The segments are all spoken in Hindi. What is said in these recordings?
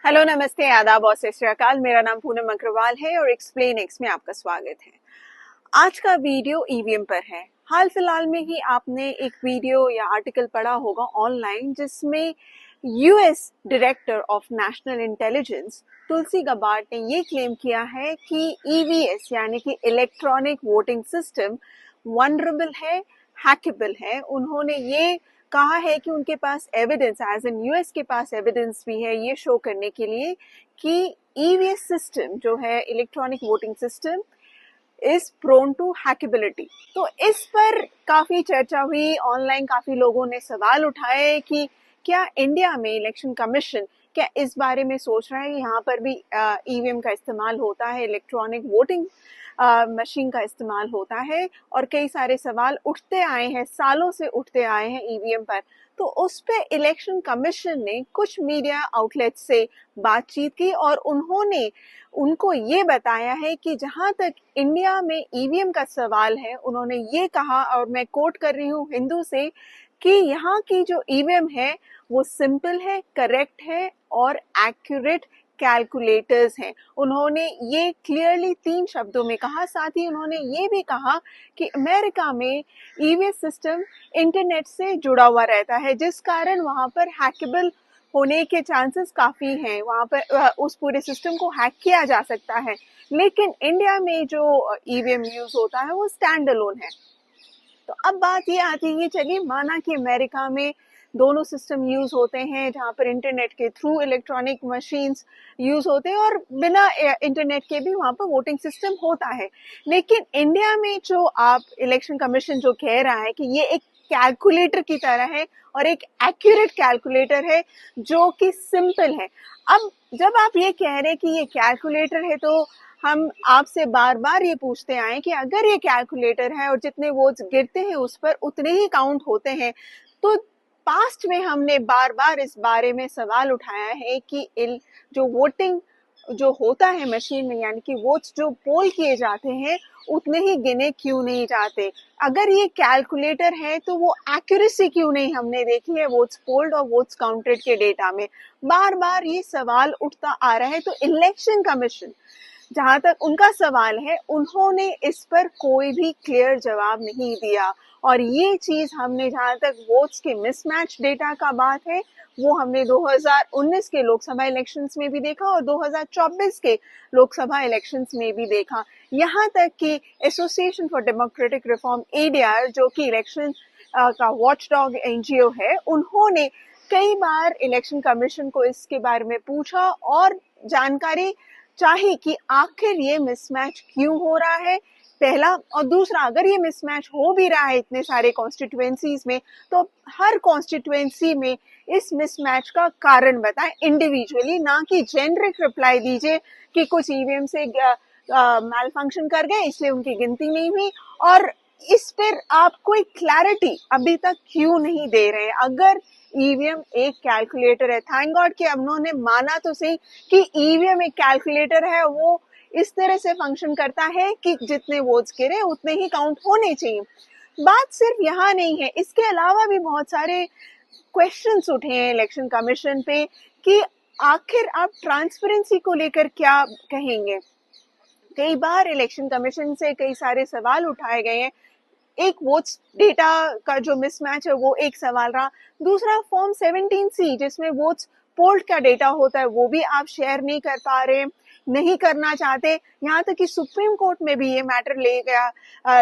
हेलो, नमस्ते, आदाब और सत श्री अकाल। मेरा नाम पूनम अग्रवाल है और एक्सप्लेन एक्स में आपका स्वागत है। आज का वीडियो ईवीएम पर है। हाल फिलहाल में ही आपने एक वीडियो या आर्टिकल पढ़ा होगा ऑनलाइन, जिसमें US director of national intelligence Tulsi Gabbard ने ये क्लेम किया है कि ईवीएस यानी कि इलेक्ट्रॉनिक वोटिंग सिस्टम वनरेबल है, हैकेबल है। उन्होंने ये कहा है कि उनके पास एविडेंस, एज इन यूएस के पास एविडेंस भी है ये शो करने के लिए कि ईवीएस सिस्टम जो है electronic voting system is prone to hackability. तो इस पर काफी चर्चा हुई ऑनलाइन, काफी लोगों ने सवाल उठाए कि क्या इंडिया में इलेक्शन कमीशन क्या इस बारे में सोच रहा है कि यहाँ पर भी ईवीएम का इस्तेमाल होता है, इलेक्ट्रॉनिक वोटिंग मशीन का इस्तेमाल होता है। और कई सारे सवाल उठते आए हैं, सालों से उठते आए हैं ईवीएम पर। तो उस पे इलेक्शन कमीशन ने कुछ मीडिया आउटलेट से बातचीत की और उन्होंने उनको ये बताया है कि जहां तक इंडिया में ईवीएम का सवाल है, उन्होंने ये कहा, और मैं कोट कर रही हूँ हिंदू से, कि यहाँ की जो ईवीएम है वो सिंपल है, करेक्ट है और एक्यूरेट कैलकुलेटर्स हैं। उन्होंने ये क्लियरली 3 शब्दों में कहा। साथ ही उन्होंने ये भी कहा कि अमेरिका में ईवीएस सिस्टम इंटरनेट से जुड़ा हुआ रहता है, जिस कारण वहां पर हैकेबल होने के चांसेस काफी हैं। वहां पर उस पूरे सिस्टम को हैक किया जा सकता है। लेकिन इंडिया में जो ईवीएम यूज होता है वो स्टैंड अलोन है। तो अब बात ये आती है, चलिए माना कि अमेरिका में दोनों सिस्टम यूज होते हैं, जहां पर इंटरनेट के थ्रू इलेक्ट्रॉनिक मशीन्स यूज होते हैं और बिना इंटरनेट के भी वहां पर वोटिंग सिस्टम होता है। लेकिन इंडिया में जो आप इलेक्शन कमीशन जो कह रहा है कि ये एक कैलकुलेटर की तरह है और एक एक्यूरेट कैलकुलेटर है जो कि सिंपल है। अब जब आप ये कह रहे हैं कि ये कैलकुलेटर है, तो हम आपसे बार बार ये पूछते आए कि अगर ये कैलकुलेटर है और जितने वोट्स गिरते हैं उस पर उतने ही काउंट होते हैं, तो पास्ट में हमने बार बार इस बारे में सवाल उठाया है कि जो वोटिंग जो होता है मशीन में, यानी कि वोट्स जो पोल किए जाते हैं उतने ही गिने क्यों नहीं जाते। अगर ये कैलकुलेटर है तो वो एक्यूरेसी क्यों नहीं हमने देखी है वोट्स पोल्ड और वोट्स काउंटेड के डेटा में। बार बार ये सवाल उठता आ रहा है। तो इलेक्शन कमीशन, जहां तक उनका सवाल है, उन्होंने इस पर कोई भी क्लियर जवाब नहीं दिया। और ये चीज हमने, जहां तक वोट्स के मिसमैच डेटा का बात है, वो हमने 2019 के लोकसभा इलेक्शंस में भी देखा और 2024 के लोकसभा इलेक्शंस में भी देखा। यहाँ तक कि association for democratic reform, ADR, जो कि इलेक्शन का वॉचडॉग एनजीओ है, उन्होंने कई बार इलेक्शन कमीशन को इसके बारे में पूछा और जानकारी चाहे कि आखिर ये मिसमैच क्यों हो रहा है, पहला। और दूसरा, अगर ये मिसमैच हो भी रहा है इतने सारे कॉन्स्टिट्यूएंसीज में, तो हर कॉन्स्टिट्यूएंसी में इस मिसमैच का कारण बताएं इंडिविजुअली, ना कि जेनरिक रिप्लाई दीजिए कि कुछ ईवीएम से मैल फंक्शन कर गए इसलिए उनकी गिनती नहीं हुई। और इस पर आप कोई क्लैरिटी अभी तक क्यों नहीं दे रहे हैं? अगर ईवीएम एक कैलकुलेटर है, थैंक गॉड कि अब उन्होंने माना तो सही कि ईवीएम एक कैलकुलेटर है, वो इस तरह से फंक्शन करता है कि जितने वोट्स गिरे उतने ही काउंट होने चाहिए। बात सिर्फ यहाँ नहीं है, इसके अलावा भी बहुत सारे क्वेश्चंस उठे हैं इलेक्शन कमीशन पे कि आखिर आप ट्रांसपेरेंसी को लेकर क्या कहेंगे। कई बार इलेक्शन कमीशन से कई सारे सवाल उठाए गए हैं। एक वोट्स डेटा का जो मिसमैच है वो एक सवाल रहा। दूसरा, फॉर्म 17C जिसमें वोट्स पोल्ड का डेटा होता है वो भी आप शेयर नहीं कर पा रहे, नहीं करना चाहते। यहाँ तक कि सुप्रीम कोर्ट में भी ये मैटर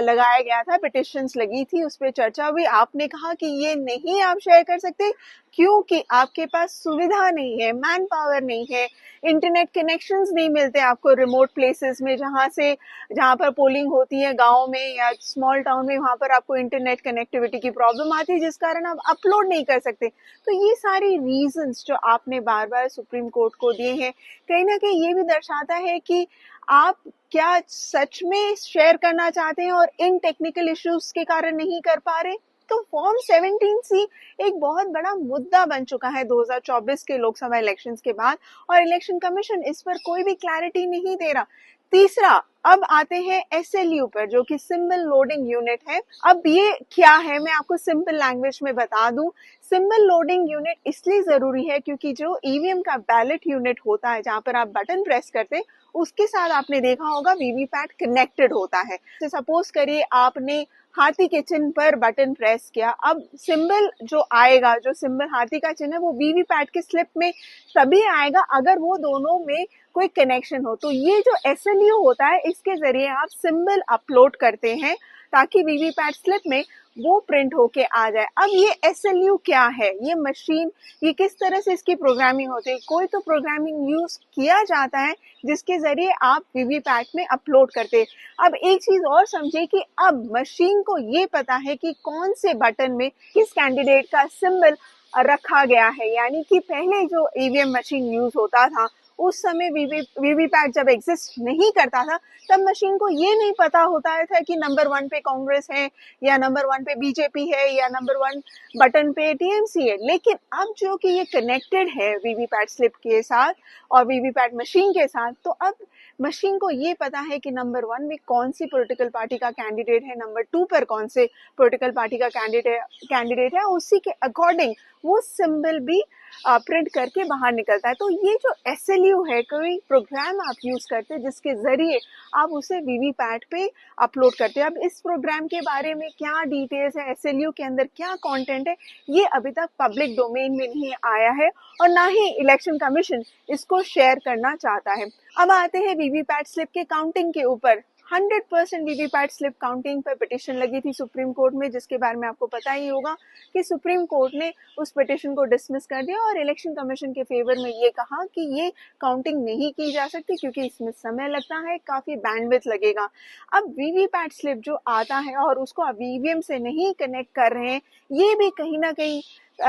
लगाया गया था, पिटिशंस लगी थी, उस पर चर्चा हुई। आपने कहा कि ये नहीं आप शेयर कर सकते क्योंकि आपके पास सुविधा नहीं है, मैन पावर नहीं है, इंटरनेट कनेक्शंस नहीं मिलते आपको रिमोट प्लेसेस में, जहां पर पोलिंग होती है गाँव में या स्मॉल टाउन में, वहां पर आपको इंटरनेट कनेक्टिविटी की प्रॉब्लम आती है जिस कारण आप अपलोड नहीं कर सकते। तो ये सारी रीजंस जो आपने बार बार सुप्रीम कोर्ट को दिए हैं, कहीं ना कहीं ये भी दर्शाता है कि आप क्या सच में शेयर करना चाहते हैं और इन टेक्निकल इश्यूज के कारण नहीं कर पा रहे। तो फॉर्म 17C एक बहुत बड़ा मुद्दा बन चुका है 2024 के लोकसभा इलेक्शंस के बाद, और इलेक्शन कमीशन इस पर कोई भी क्लैरिटी नहीं दे रहा। तीसरा, अब आते हैं SLU पर, जो कि सिंबल लोडिंग यूनिट है। अब ये क्या है, मैं आपको सिंपल लैंग्वेज में बता दूं। सिंबल लोडिंग यूनिट इसलिए जरूरी है क्योंकि जो ईवीएम का बैलेट यूनिट होता है, जहां पर आप बटन प्रेस करते हैं, उसके साथ आपने देखा होगा वीवीपैट कनेक्टेड होता है। तो सपोज करिए आपने हाथी के चिन्ह पर बटन प्रेस किया, अब सिंबल जो आएगा, जो सिंबल हाथी का चिन्ह है, वो वीवीपैट के स्लिप में तभी आएगा अगर वो दोनों में कोई कनेक्शन हो। तो ये जो SLU होता है, इसके जरिए आप सिंबल अपलोड करते हैं ताकि वीवीपैट स्लिप में वो प्रिंट होके आ जाए। अब ये SLU क्या है, ये मशीन, ये किस तरह से इसकी प्रोग्रामिंग होती है? कोई तो प्रोग्रामिंग यूज किया जाता है जिसके जरिए आप वीवीपैट में अपलोड करते हैं। अब एक चीज और समझिए कि अब मशीन को ये पता है कि कौन से बटन में किस कैंडिडेट का सिंबल रखा गया है। यानी कि पहले जो ईवीएम मशीन यूज होता था, उस समय वीवीपैट जब एग्जिस्ट नहीं करता था, तब मशीन को ये नहीं पता होता था कि नंबर 1 पे कांग्रेस है, या नंबर 1 पे बीजेपी है, या नंबर 1 बटन पे टीएमसी है। लेकिन अब जो कि ये कनेक्टेड है वीवीपैट स्लिप के साथ और वीवीपैट मशीन के साथ, तो अब मशीन को ये पता है कि नंबर 1 में कौन सी पॉलिटिकल पार्टी का कैंडिडेट है, नंबर 2 पर कौन से पॉलिटिकल पार्टी का कैंडिडेट है, उसी के अकॉर्डिंग वो सिंबल भी प्रिंट करके बाहर निकलता है। तो ये जो SLU है, कोई प्रोग्राम आप यूज करते हैं जिसके जरिए आप उसे वीवीपैट पे अपलोड करते हैं। अब इस प्रोग्राम के बारे में क्या डिटेल्स है, SLU के अंदर क्या कंटेंट है, ये अभी तक पब्लिक डोमेन में नहीं आया है और ना ही इलेक्शन कमीशन इसको शेयर करना चाहता है। अब आते हैं वीवीपैट स्लिप के काउंटिंग के ऊपर। 100% वीवीपैट स्लिप काउंटिंग पर पिटिशन लगी थी सुप्रीम कोर्ट में, जिसके बारे में आपको पता ही होगा कि सुप्रीम कोर्ट ने उस पिटिशन को डिसमिस कर दिया और इलेक्शन कमीशन के फेवर में ये कहा कि ये काउंटिंग नहीं की जा सकती क्योंकि इसमें समय लगता है, काफी बैंडविड्थ लगेगा। अब वीवीपैट स्लिप जो आता है और उसको आप ईवीएम से नहीं कनेक्ट कर रहे हैं, ये भी कहीं ना कहीं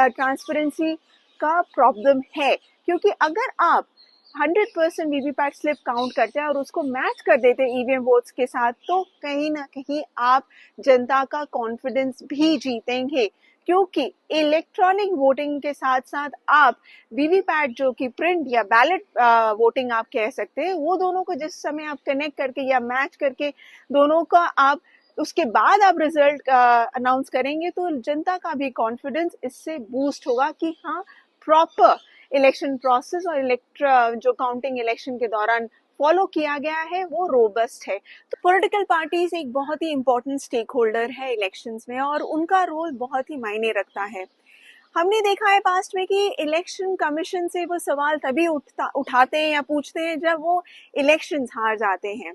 ट्रांसपेरेंसी का प्रॉब्लम है, क्योंकि अगर आप 100% वीवीपैट स्लिप काउंट करते हैं और उसको मैच कर देते हैं ईवीएम वोट्स के साथ, तो कहीं ना कहीं आप जनता का कॉन्फिडेंस भी जीतेंगे, क्योंकि इलेक्ट्रॉनिक वोटिंग के साथ साथ आप वीवीपैट जो कि प्रिंट या बैलेट वोटिंग आप कह सकते हैं, वो दोनों को जिस समय आप कनेक्ट करके या मैच करके दोनों का आप उसके बाद आप रिजल्ट अनाउंस करेंगे, तो जनता का भी कॉन्फिडेंस इससे बूस्ट होगा कि हाँ, प्रॉपर इलेक्शन प्रोसेस और जो काउंटिंग इलेक्शन के दौरान फॉलो किया गया है वो रोबस्ट है। तो पॉलिटिकल पार्टीज एक बहुत ही इंपॉर्टेंट स्टेक होल्डर है इलेक्शंस में और उनका रोल बहुत ही मायने रखता है। हमने देखा है पास्ट में कि इलेक्शन कमीशन से वो सवाल तभी उठाते हैं या पूछते हैं जब वो इलेक्शंस हार जाते हैं,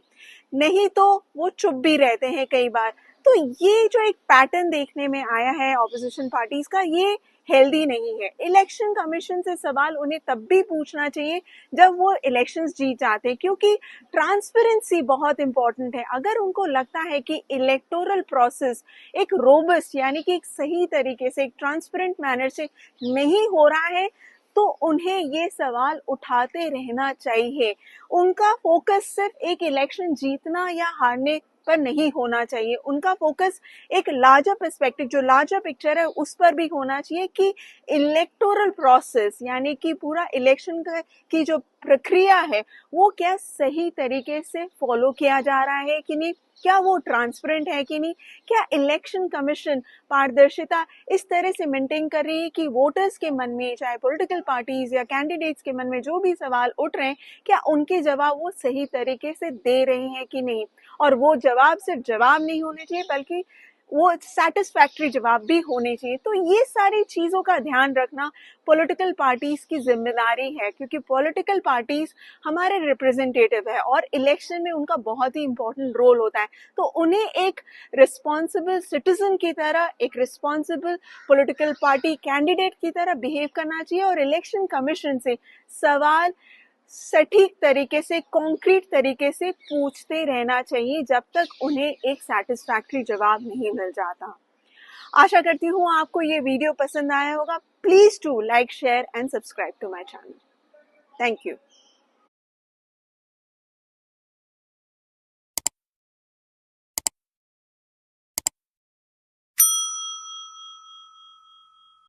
नहीं तो वो चुप भी रहते हैं कई बार। तो ये जो एक पैटर्न देखने में आया है ऑपोजिशन पार्टीज का, ये हेल्दी नहीं है। इलेक्शन कमीशन से सवाल उन्हें तब भी पूछना चाहिए जब वो इलेक्शंस जीत जाते हैं, क्योंकि ट्रांसपेरेंसी बहुत इंपॉर्टेंट है। अगर उनको लगता है कि इलेक्टोरल प्रोसेस एक रोबस्ट यानी कि एक सही तरीके से, एक ट्रांसपेरेंट मैनर से नहीं हो रहा है, तो उन्हें ये सवाल उठाते रहना चाहिए। उनका फोकस सिर्फ एक इलेक्शन जीतना या हारने पर नहीं होना चाहिए, उनका फोकस एक लार्जर पर्सपेक्टिव, जो लार्जर पिक्चर है, उस पर भी होना चाहिए कि इलेक्टोरल प्रोसेस यानी कि पूरा इलेक्शन की जो प्रक्रिया है वो क्या सही तरीके से फॉलो किया जा रहा है कि नहीं, क्या वो ट्रांसपेरेंट है कि नहीं, क्या इलेक्शन कमीशन पारदर्शिता इस तरह से मेंटेन कर रही है कि वोटर्स के मन में, चाहे पॉलिटिकल पार्टीज या कैंडिडेट्स के मन में जो भी सवाल उठ रहे हैं, क्या उनके जवाब वो सही तरीके से दे रहे हैं कि नहीं। और वो जवाब सिर्फ जवाब नहीं होने चाहिए बल्कि वो सेटिस्फैक्टरी जवाब भी होने चाहिए। तो ये सारी चीजों का ध्यान रखना पॉलिटिकल पार्टीज की जिम्मेदारी है, क्योंकि पॉलिटिकल पार्टीज हमारे रिप्रेजेंटेटिव है और इलेक्शन में उनका बहुत ही इंपॉर्टेंट रोल होता है। तो उन्हें एक रिस्पॉन्सिबल सिटीजन की तरह, एक रिस्पॉन्सिबल पॉलिटिकल पार्टी कैंडिडेट की तरह बिहेव करना चाहिए और इलेक्शन कमीशन से सवाल सटीक तरीके से, कॉन्क्रीट तरीके से पूछते रहना चाहिए जब तक उन्हें एक सैटिस्फैक्टरी जवाब नहीं मिल जाता। आशा करती हूँ आपको ये वीडियो पसंद आया होगा। Please to like, share and subscribe to my channel. Thank you.